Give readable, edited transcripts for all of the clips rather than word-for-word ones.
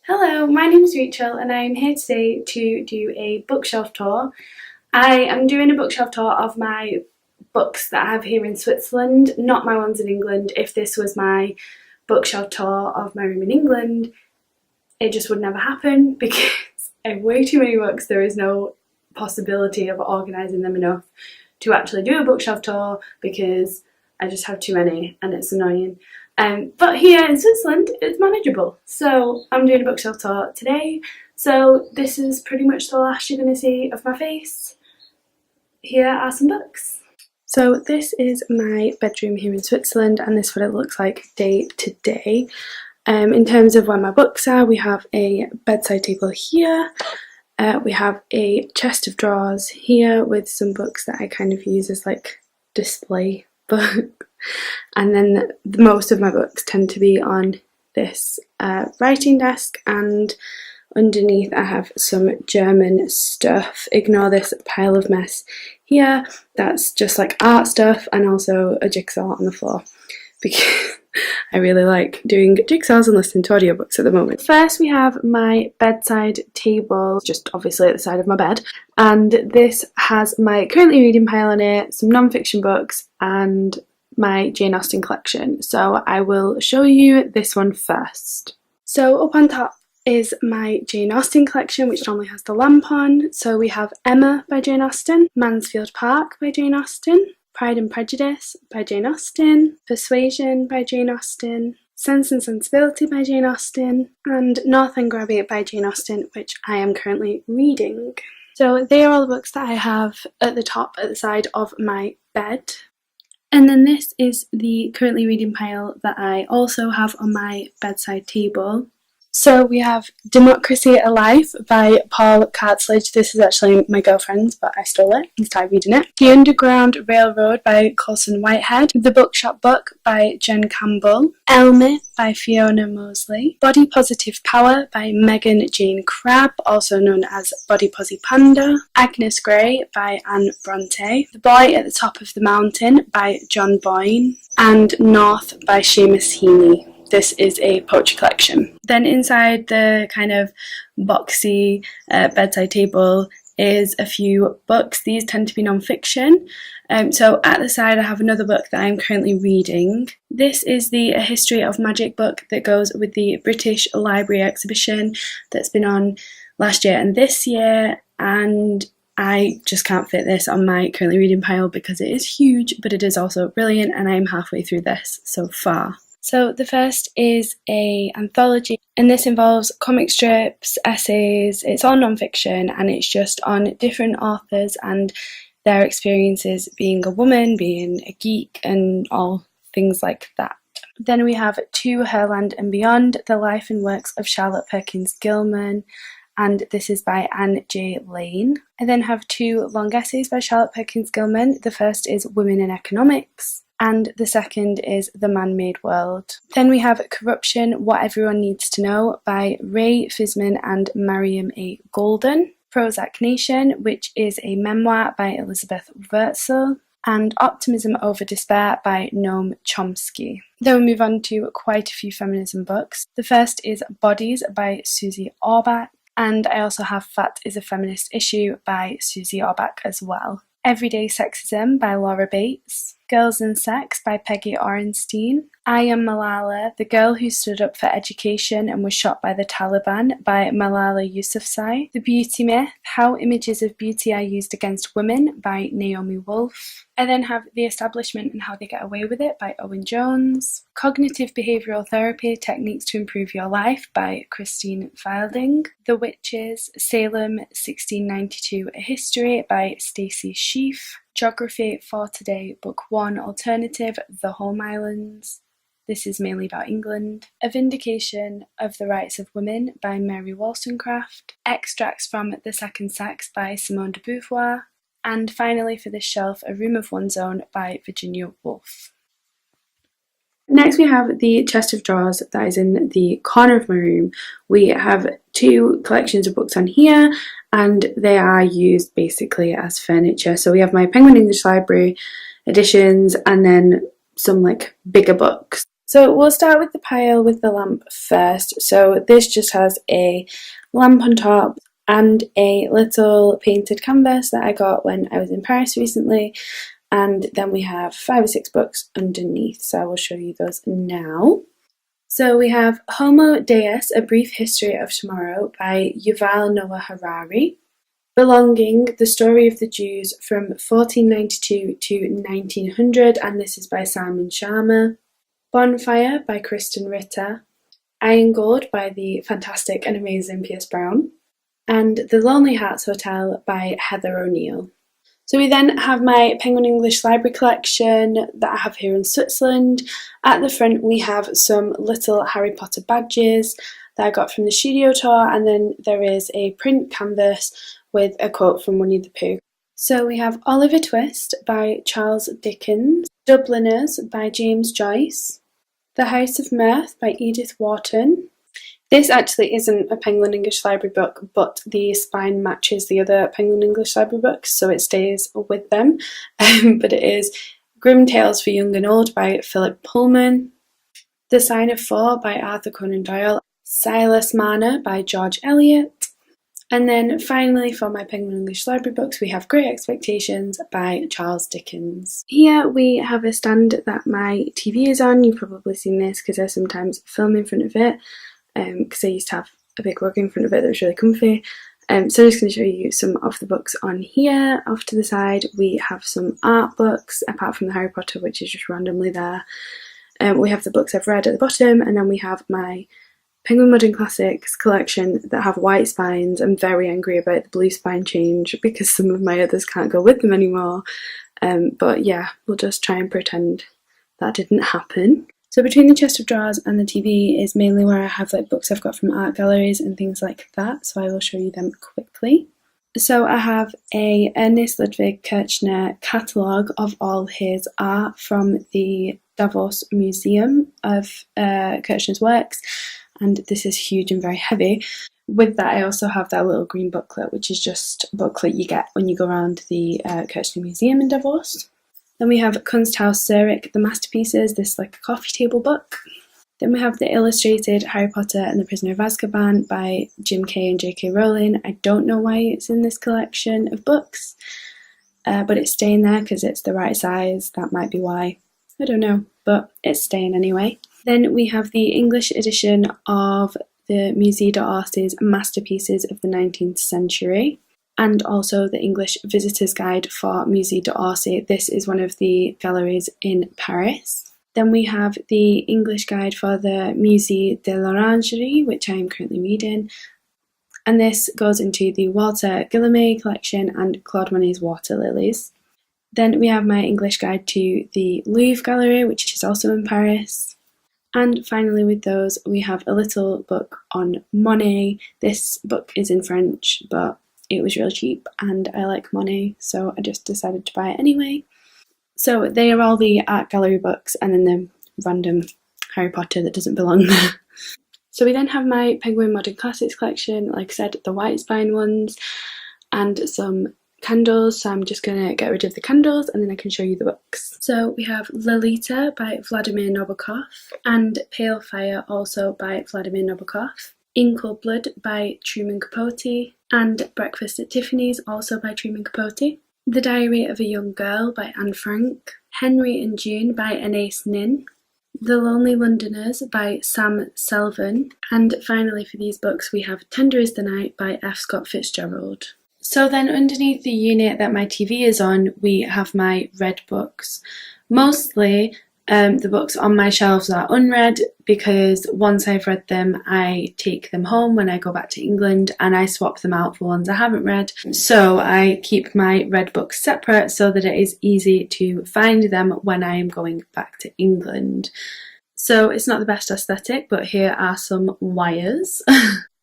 Hello, my name is Rachel and I am here today to do a bookshelf tour. I am doing a bookshelf tour of my books that I have here in Switzerland, not my ones in England. If this was my bookshelf tour of my room in England, it just would never happen because I have way too many books. There is no possibility of organising them enough to actually do a bookshelf tour because I just have too many and it's annoying. But here in Switzerland, it's manageable. So I'm doing a bookshelf tour today. So this is pretty much the last you're going to see of my face. Here are some books. So this is my bedroom here in Switzerland, and this is what it looks like day to day. In terms of where my books are, we have a bedside table here. We have a chest of drawers here with some books that I kind of use as like display books. And then most of my books tend to be on this writing desk, and underneath I have some German stuff. Ignore this pile of mess here. That's just like art stuff and also a jigsaw on the floor because I really like doing jigsaws and listening to audiobooks at the moment. First we have my bedside table, just obviously at the side of my bed, and this has my currently reading pile on it, some non-fiction books and my Jane Austen collection. So I will show you this one first. So up on top is my Jane Austen collection, which normally has the lamp on. So we have Emma by Jane Austen, Mansfield Park by Jane Austen, Pride and Prejudice by Jane Austen, Persuasion by Jane Austen, Sense and Sensibility by Jane Austen, and Northanger Abbey by Jane Austen, which I am currently reading. So they are all the books that I have at the top at the side of my bed. And then this is the currently reading pile that I also have on my bedside table. So we have Democracy Alive by Paul Cartledge. This is actually my girlfriend's, but I stole it and started reading it. The Underground Railroad by Colson Whitehead. The Bookshop Book by Jen Campbell. Elmi by Fiona Mosley. Body Positive Power by Megan Jane Crabb, also known as Body Posy Panda. Agnes Grey by Anne Bronte. The Boy at the Top of the Mountain by John Boyne. And North by Seamus Heaney. This is a poetry collection. Then inside the kind of boxy bedside table is a few books. These tend to be non-fiction. So at the side I have another book that I'm currently reading. This is the A History of Magic book that goes with the British Library exhibition that's been on last year and this year, and I just can't fit this on my currently reading pile because it is huge, but it is also brilliant, and I'm halfway through this so far. So the first is an anthology, and this involves comic strips, essays. It's all non-fiction, and it's just on different authors and their experiences being a woman, being a geek, and all things like that. Then we have To Herland and Beyond, The Life and Works of Charlotte Perkins Gilman, and this is by Anne J. Lane. I then have two long essays by Charlotte Perkins Gilman. The first is Women in Economics, and the second is The Man-Made World. Then we have Corruption, What Everyone Needs to Know by Ray Fisman and Mariam A. Golden. Prozac Nation, which is a memoir by Elizabeth Wurtzel. And Optimism Over Despair by Noam Chomsky. Then we move on to quite a few feminism books. The first is Bodies by Susie Orbach, and I also have Fat is a Feminist Issue by Susie Orbach as well. Everyday Sexism by Laura Bates. Girls and Sex by Peggy Orenstein. I Am Malala, The Girl Who Stood Up for Education and Was Shot by the Taliban by Malala Yousafzai. The Beauty Myth, How Images of Beauty Are Used Against Women by Naomi Wolf. I then have The Establishment and How They Get Away With It by Owen Jones. Cognitive Behavioural Therapy, Techniques to Improve Your Life by Christine Fielding. The Witches, Salem 1692, A History by Stacey Sheaf. Geography for Today, Book 1 Alternative, The Home Islands. This is mainly about England. A Vindication of the Rights of Women by Mary Wollstonecraft. Extracts from The Second Sex by Simone de Beauvoir. And finally for this shelf, A Room of One's Own by Virginia Woolf. Next we have the chest of drawers that is in the corner of my room. We have two collections of books on here, and they are used basically as furniture. So we have my Penguin English Library editions and then some like bigger books. So we'll start with the pile with the lamp first. So this just has a lamp on top and a little painted canvas that I got when I was in Paris recently. And then we have 5 or 6 books underneath, so I will show you those now. So we have Homo Deus, A Brief History of Tomorrow by Yuval Noah Harari. Belonging, The Story of the Jews from 1492 to 1900, and this is by Simon Schama. Bonfire by Kristen Ritter. Iron Gold by the fantastic and amazing Pierce Brown. And The Lonely Hearts Hotel by Heather O'Neill. So we then have my Penguin English Library collection that I have here in Switzerland. At the front we have some little Harry Potter badges that I got from the studio tour, and then there is a print canvas with a quote from Winnie the Pooh. So we have Oliver Twist by Charles Dickens, Dubliners by James Joyce, The House of Mirth by Edith Wharton. This actually isn't a Penguin English Library book, but the spine matches the other Penguin English Library books, so it stays with them. But it is Grim Tales for Young and Old by Philip Pullman, The Sign of Four by Arthur Conan Doyle, Silas Marner by George Eliot, and then finally for my Penguin English Library books we have Great Expectations by Charles Dickens. Here we have a stand that my TV is on. You've probably seen this because I sometimes film in front of it. Because I used to have a big rug in front of it that was really comfy. So I'm just going to show you some of the books on here. Off to the side we have some art books, apart from the Harry Potter, which is just randomly there. We have the books I've read at the bottom, and then we have my Penguin Modern Classics collection that have white spines. I'm very angry about the blue spine change because some of my others can't go with them anymore. But yeah, we'll just try and pretend that didn't happen. So between the chest of drawers and the TV is mainly where I have like books I've got from art galleries and things like that, so I will show you them quickly. So I have a Ernest Ludwig Kirchner catalogue of all his art from the Davos Museum of Kirchner's works, and this is huge and very heavy. With that I also have that little green booklet, which is just a booklet you get when you go around the Kirchner Museum in Davos. Then we have Kunsthaus Zurich, The Masterpieces, this is like a coffee table book. Then we have the illustrated Harry Potter and the Prisoner of Azkaban by Jim Kay and J.K. Rowling. I don't know why it's in this collection of books, but it's staying there because it's the right size. That might be why. I don't know, but it's staying anyway. Then we have the English edition of the Musée d'Orsay's Masterpieces of the 19th Century. And also the English Visitor's Guide for Musée d'Orsay. This is one of the galleries in Paris. Then we have the English guide for the Musée de l'Orangerie, which I am currently reading. And this goes into the Walter Guillaume collection and Claude Monet's Water Lilies. Then we have my English guide to the Louvre Gallery, which is also in Paris. And finally with those we have a little book on Monet. This book is in French, but it was really cheap and I like Monet, so I just decided to buy it anyway. So they are all the art gallery books, and then the random Harry Potter that doesn't belong there. So we then have my Penguin Modern Classics collection, like I said, the white spine ones, and some candles, so I'm just going to get rid of the candles and then I can show you the books. So we have Lolita by Vladimir Nabokov, and Pale Fire also by Vladimir Nabokov. In Cold Blood by Truman Capote, and Breakfast at Tiffany's also by Truman Capote. The Diary of a Young Girl by Anne Frank. Henry and June by Anais Nin. The Lonely Londoners by Sam Selvon. And finally for these books we have Tender is the Night by F. Scott Fitzgerald. So then underneath the unit that my TV is on we have my read books. Mostly the books on my shelves are unread because once I've read them I take them home when I go back to England and I swap them out for ones I haven't read. So I keep my read books separate so that it is easy to find them when I am going back to England. So it's not the best aesthetic, but here are some wires.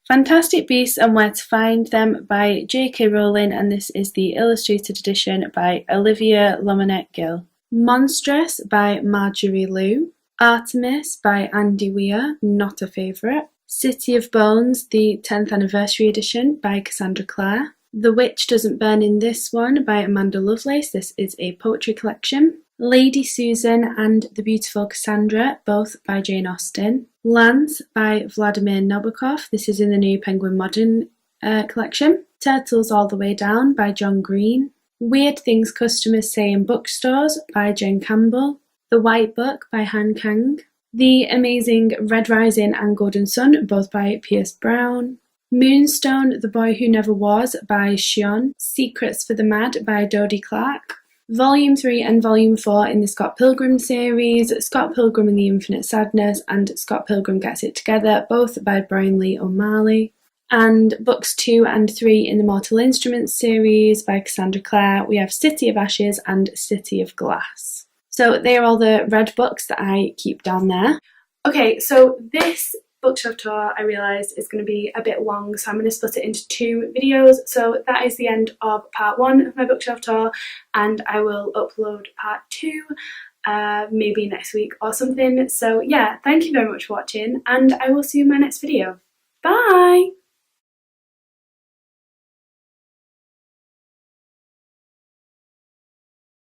Fantastic Beasts and Where to Find Them by J.K. Rowling, and this is the illustrated edition by Olivia Lomanet-Gill. Monstrous by Marjorie Liu. Artemis by Andy Weir, not a favourite. City of Bones, the 10th anniversary edition by Cassandra Clare. The Witch Doesn't Burn in This One by Amanda Lovelace, this is a poetry collection. Lady Susan and the Beautiful Cassandra, both by Jane Austen. Lance by Vladimir Nabokov, this is in the new Penguin Modern collection. Turtles All the Way Down by John Green. Weird Things Customers Say in Bookstores by Jen Campbell. The White Book by Han Kang. The Amazing Red Rising and Golden Sun, both by Pierce Brown. Moonstone, The Boy Who Never Was by Xion. Secrets for the Mad by Dodie Clark. Volume 3 and Volume 4 in the Scott Pilgrim series, Scott Pilgrim and the Infinite Sadness and Scott Pilgrim Gets It Together, both by Brian Lee O'Malley. And books 2 and 3 in the Mortal Instruments series by Cassandra Clare, we have City of Ashes and City of Glass. So they are all the read books that I keep down there. Okay, so this bookshelf tour, I realised, is going to be a bit long, so I'm going to split it into 2 videos. So that is the end of part 1 of my bookshelf tour, and I will upload part 2 maybe next week or something. So yeah, thank you very much for watching, and I will see you in my next video. Bye!